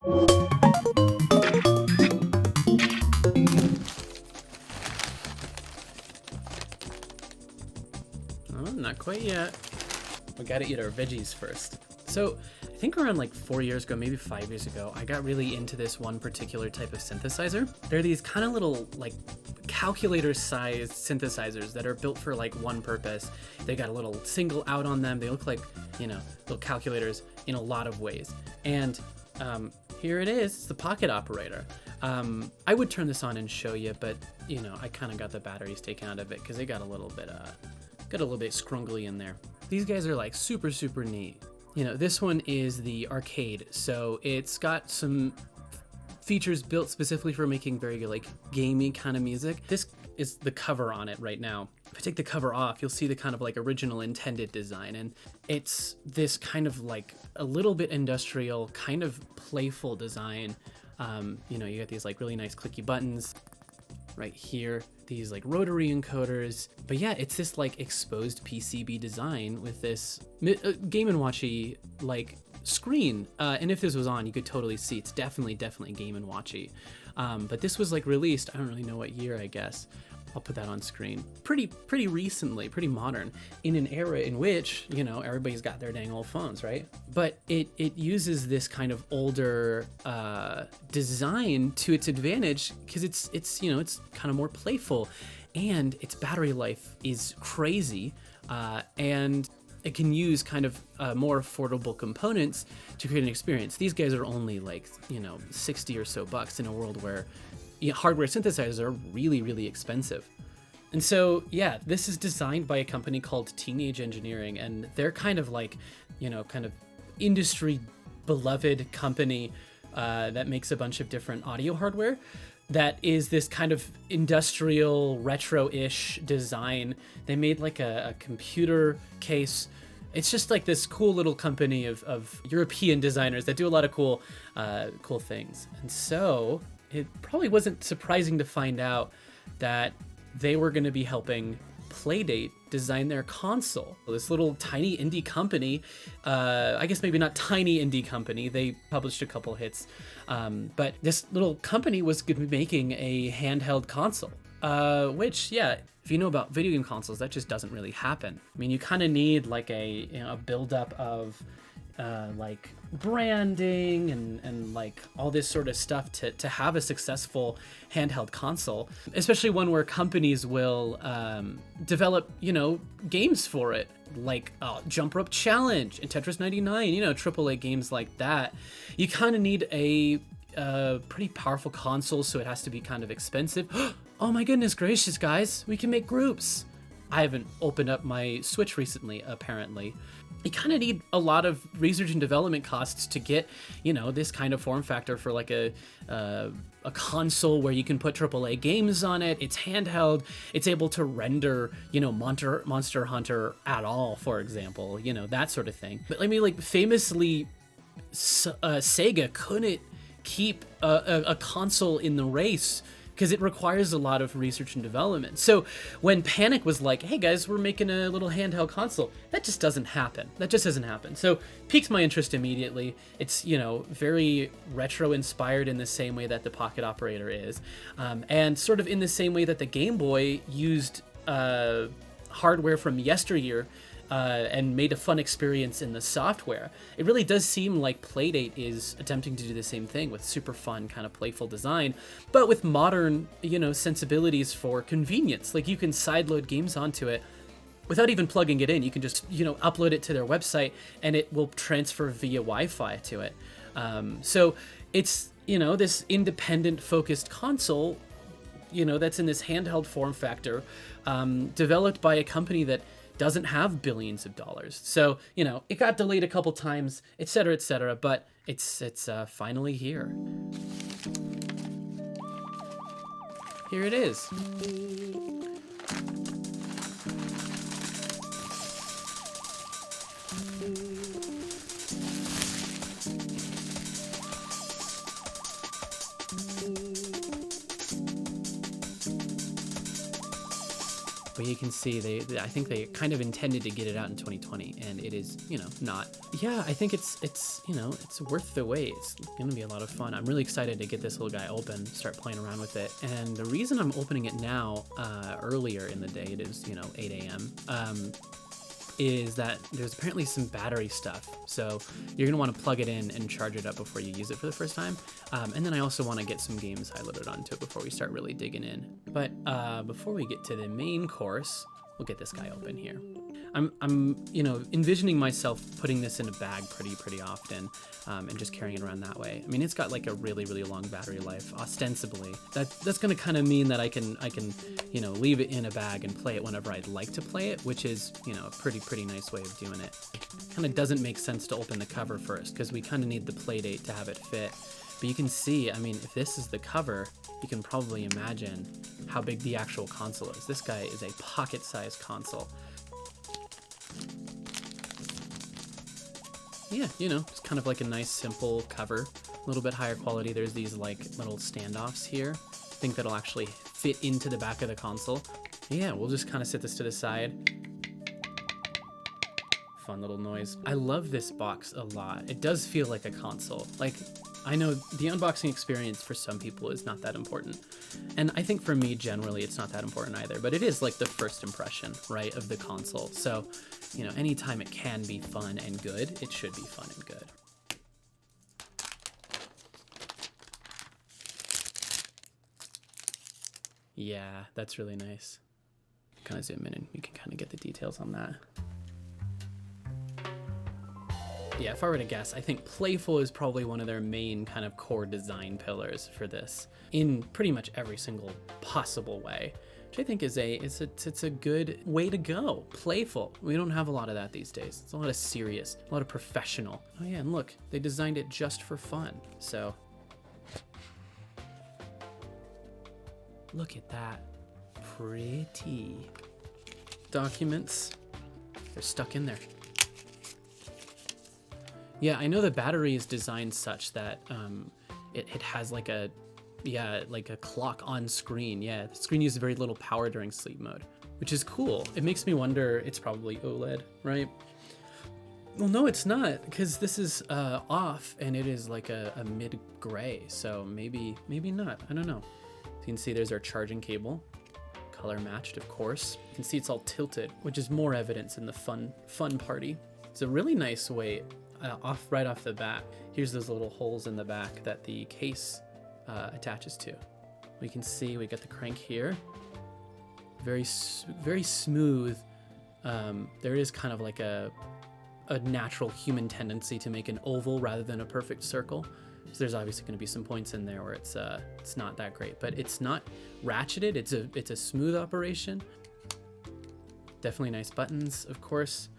Oh, not quite yet. We gotta eat our veggies first. So I think around like 4 years ago, maybe 5 years ago, I got really into this one particular type of synthesizer. They're these kind of little like calculator-sized synthesizers that are built for like one purpose. They got a little single out on them. They look like, you know, little calculators in a lot of ways. And here it is. It's the pocket operator. I would turn this on and show you, but you know, I kind of got the batteries taken out of it because they got a little bit scrungly in there. These guys are like super, super neat. You know, this one is the arcade, so it's got some features built specifically for making very good, like, gamey kind of music. This is the cover on it right now. If I take the cover off, you'll see the kind of like original intended design, and it's this kind of like a little bit industrial, kind of playful design. You know, you got these like really nice clicky buttons right here, these like rotary encoders. But yeah, it's this like exposed PCB design with this Game & Watchy like screen. And if this was on, you could totally see it's definitely Game & Watchy. But this was like released, I don't really know what year, I guess. I'll put that on screen. Pretty recently, pretty modern, in an era in which, you know, everybody's got their dang old phones, right? But it uses this kind of older design to its advantage because it's you know, it's kind of more playful, and its battery life is crazy, and it can use kind of more affordable components to create an experience. These guys are only like, you know, 60 or so bucks in a world where hardware synthesizers are really, really expensive. And so, yeah, this is designed by a company called Teenage Engineering, and they're kind of like, you know, kind of industry beloved company that makes a bunch of different audio hardware that is this kind of industrial retro-ish design. They made like a computer case. It's just like this cool little company of European designers that do a lot of cool things. And so it probably wasn't surprising to find out that they were going to be helping Playdate design their console. This little tiny indie company, I guess maybe not tiny indie company, they published a couple hits, but this little company was going to be making a handheld console, which, yeah, if you know about video game consoles, that just doesn't really happen. I mean, you kind of need like a buildup of like branding and like all this sort of stuff to have a successful handheld console, especially one where companies will develop, you know, games for it, like Jump Rope Challenge and Tetris 99, you know, AAA games like that. You kind of need a pretty powerful console, so it has to be kind of expensive. Oh my goodness gracious, guys, we can make groups. I haven't opened up my Switch recently, apparently. You kind of need a lot of research and development costs to get, you know, this kind of form factor for like a console where you can put AAA games on it. It's handheld. It's able to render, you know, Monster Hunter at all, for example, you know, that sort of thing. But I mean, like, famously, Sega couldn't keep a console in the race because it requires a lot of research and development. So when Panic was like, hey guys, we're making a little handheld console, that just doesn't happen. That just doesn't happen. So piqued my interest immediately. It's, you know, very retro inspired in the same way that the Pocket Operator is, and sort of in the same way that the Game Boy used hardware from yesteryear and made a fun experience in the software. It really does seem like Playdate is attempting to do the same thing with super fun, kind of playful design, but with modern, you know, sensibilities for convenience. Like, you can sideload games onto it without even plugging it in. You can just, you know, upload it to their website and it will transfer via Wi-Fi to it. So it's, you know, this independent focused console, you know, that's in this handheld form factor, developed by a company that doesn't have billions of dollars. So, you know, it got delayed a couple times, et cetera, but it's finally here. Here it is. But you can see I think they kind of intended to get it out in 2020, and it is, you know, not. Yeah, I think it's you know, it's worth the wait. It's gonna be a lot of fun. I'm really excited to get this little guy open, start playing around with it. And the reason I'm opening it now, earlier in the day, it is, you know, 8 a.m. Is that there's apparently some battery stuff. So you're gonna wanna plug it in and charge it up before you use it for the first time. And then I also wanna get some games loaded onto it before we start really digging in. But before we get to the main course, we'll get this guy open here. I'm you know, envisioning myself putting this in a bag pretty often, and just carrying it around that way. I mean, it's got like a really long battery life, ostensibly. That's gonna kind of mean that I can you know, leave it in a bag and play it whenever I'd like to play it, which is, you know, a pretty nice way of doing it. Kind of doesn't make sense to open the cover first because we kind of need the Playdate to have it fit. But you can see, I mean, if this is the cover, you can probably imagine how big the actual console is. This guy is a pocket-sized console. Yeah, you know, it's kind of like a nice simple cover, a little bit higher quality. There's these like little standoffs here. I think that'll actually fit into the back of the console. Yeah, we'll just kind of set this to the side. Fun little noise. I love this box a lot. It does feel like a console. Like, I know the unboxing experience for some people is not that important. And I think for me, generally, it's not that important either, but it is like the first impression, right, of the console. So, you know, anytime it can be fun and good, it should be fun and good. Yeah, that's really nice. Kind of zoom in and you can kind of get the details on that. Yeah, if I were to guess, I think playful is probably one of their main kind of core design pillars for this in pretty much every single possible way, which I think is it's a good way to go. Playful. We don't have a lot of that these days. It's a lot of serious, a lot of professional. Oh yeah, and look, they designed it just for fun. So look at that. Pretty. Documents, they're stuck in there. Yeah, I know the battery is designed such that it has like a clock on screen. Yeah, the screen uses very little power during sleep mode, which is cool. It makes me wonder, it's probably OLED, right? Well, no, it's not, because this is off and it is like a mid-gray, so maybe not, I don't know. So you can see there's our charging cable, color matched, of course. You can see it's all tilted, which is more evidence in the fun party. It's a really nice way. Right off the bat, here's those little holes in the back that the case attaches to. We can see we got the crank here. Very smooth. There is kind of like a natural human tendency to make an oval rather than a perfect circle. So there's obviously going to be some points in there where it's not that great, but it's not ratcheted. It's a smooth operation. Definitely nice buttons, of course.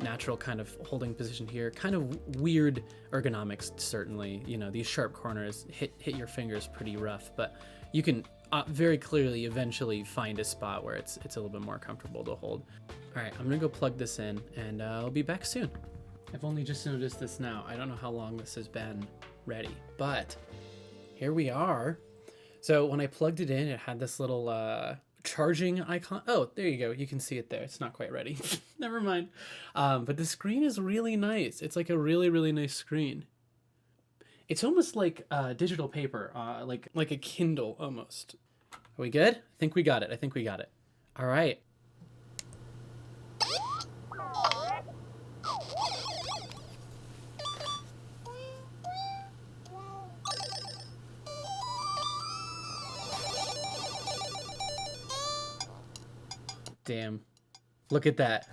Natural kind of holding position here, kind of weird ergonomics, certainly. You know, these sharp corners hit your fingers pretty rough, but you can very clearly eventually find a spot where it's a little bit more comfortable to hold. All right, I'm gonna go plug this in and I'll be back soon. I've only just noticed this now. I don't know how long this has been ready, but here we are. So when I plugged it in, it had this little charging icon. Oh, there you go. You can see it there. It's not quite ready. Never mind. But the screen is really nice. It's like a really nice screen. It's almost like digital paper, like a Kindle almost. Are we good? I think we got it. All right. Damn. Look at that.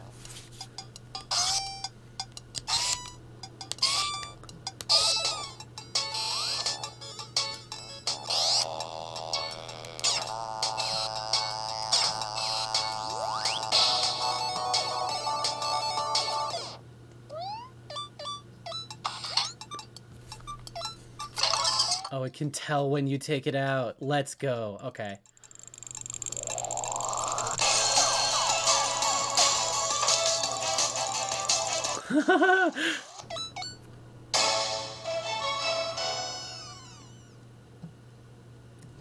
Oh, it can tell when you take it out. Let's go. Okay.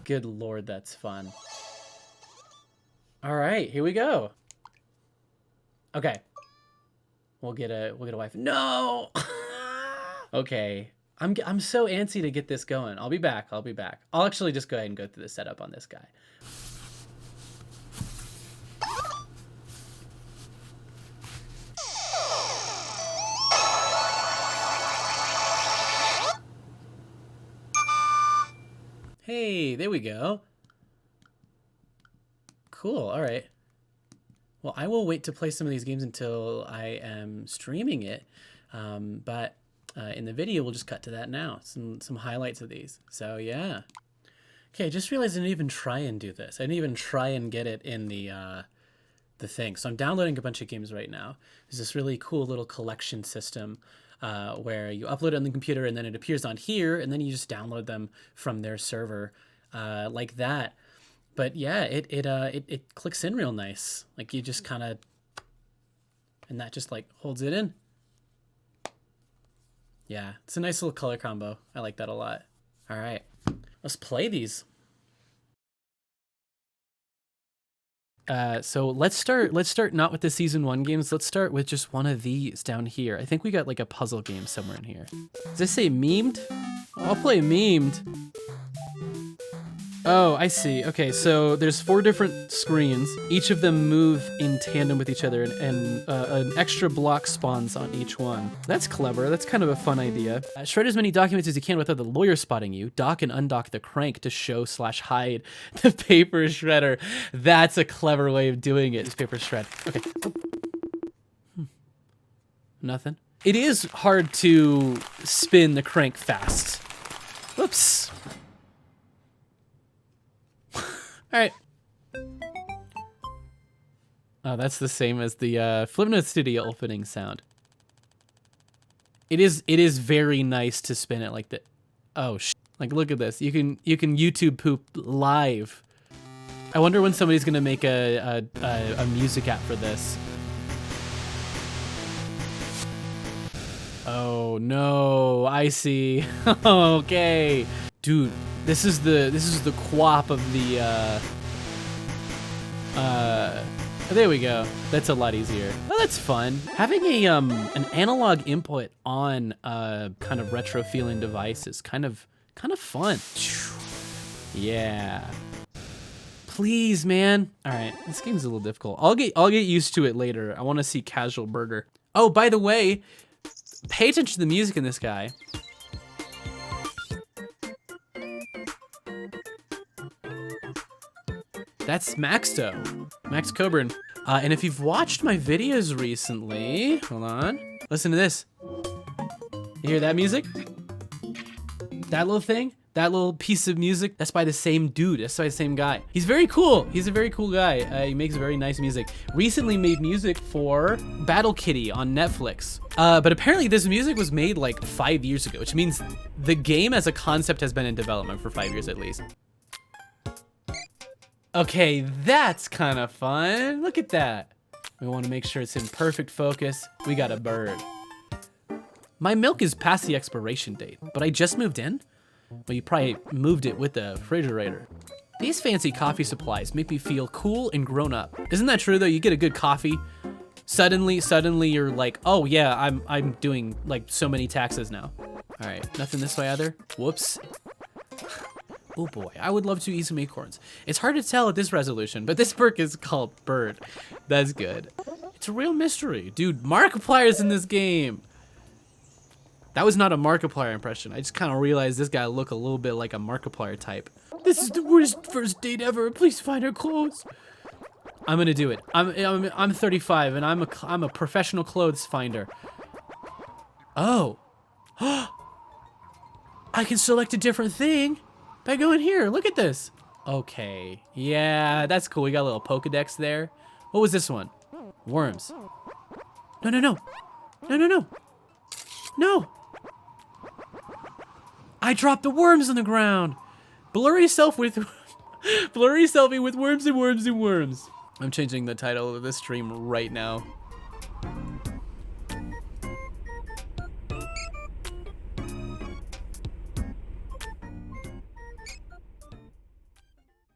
Good Lord, that's fun. All right, here we go. Okay. We'll get a wife. No. Okay. I'm so antsy to get this going. I'll be back. I'll actually just go ahead and go through the setup on this guy. Hey, there we go. Cool. All right. Well, I will wait to play some of these games until I am streaming it. But in the video, we'll just cut to that now. Some highlights of these. So yeah. Okay, I just realized I didn't even try and do this. I didn't even try and get it in the thing. So I'm downloading a bunch of games right now. There's this really cool little collection system where you upload it on the computer and then it appears on here, and then you just download them from their server like that. But yeah, it clicks in real nice. Like you just kind of, and that just like holds it in. Yeah, it's a nice little color combo. I like that a lot. All right, let's play these. So let's start not with the season 1 games. Let's start with just one of these down here. I think we got like a puzzle game somewhere in here. Does this say memed? I'll play memed. Oh, I see. Okay, so there's 4 different screens. Each of them move in tandem with each other, and an extra block spawns on each one. That's clever. That's kind of a fun idea. Shred as many documents as you can without the lawyer spotting you. Dock and undock the crank to show/hide the paper shredder. That's a clever way of doing it, is paper shred. Okay. Nothing. It is hard to spin the crank fast. Whoops. All right. Oh, that's the same as the Flipnote Studio opening sound. It is very nice to spin it like that. Oh, like look at this. You can YouTube poop live. I wonder when somebody's gonna make a music app for this. Oh no, I see. Okay, dude. This is the quap of the there we go. That's a lot easier. Oh, that's fun. Having a an analog input on a kind of retro feeling device is kind of fun. Yeah. Please, man. All right, this game's a little difficult. I'll get used to it later. I want to see Casual Burger. Oh, by the way, pay attention to the music in this guy. That's Maxto, Max Coburn. And if you've watched my videos recently, hold on, listen to this. You hear that music? That little thing? That little piece of music? That's by the same dude, that's by the same guy. He's very cool, he's a very cool guy. He makes very nice music. Recently made music for Battle Kitty on Netflix. But apparently this music was made like 5 years ago, which means the game as a concept has been in development for 5 years at least. Okay, that's kind of fun. Look at that. We want to make sure it's in perfect focus. We got a bird. My milk is past the expiration date, but I just moved in? Well, you probably moved it with the refrigerator. These fancy coffee supplies make me feel cool and grown up. Isn't that true though? You get a good coffee, suddenly you're like, oh yeah, I'm doing like so many taxes now. All right, nothing this way either. Whoops. Oh boy, I would love to eat some acorns. It's hard to tell at this resolution, but this perk is called Bird. That's good. It's a real mystery. Dude, Markiplier's in this game. That was not a Markiplier impression. I just kind of realized this guy looked a little bit like a Markiplier type. This is the worst first date ever. Please find her clothes. I'm gonna do it. I'm 35 and I'm a professional clothes finder. Oh. I can select a different thing by going here. Look at this. Okay. Yeah, that's cool. We got a little Pokedex there. What was this one? Worms. No, no, no. No, no, no. No. I dropped the worms on the ground. Blurry selfie with worms and worms and worms. I'm changing the title of this stream right now.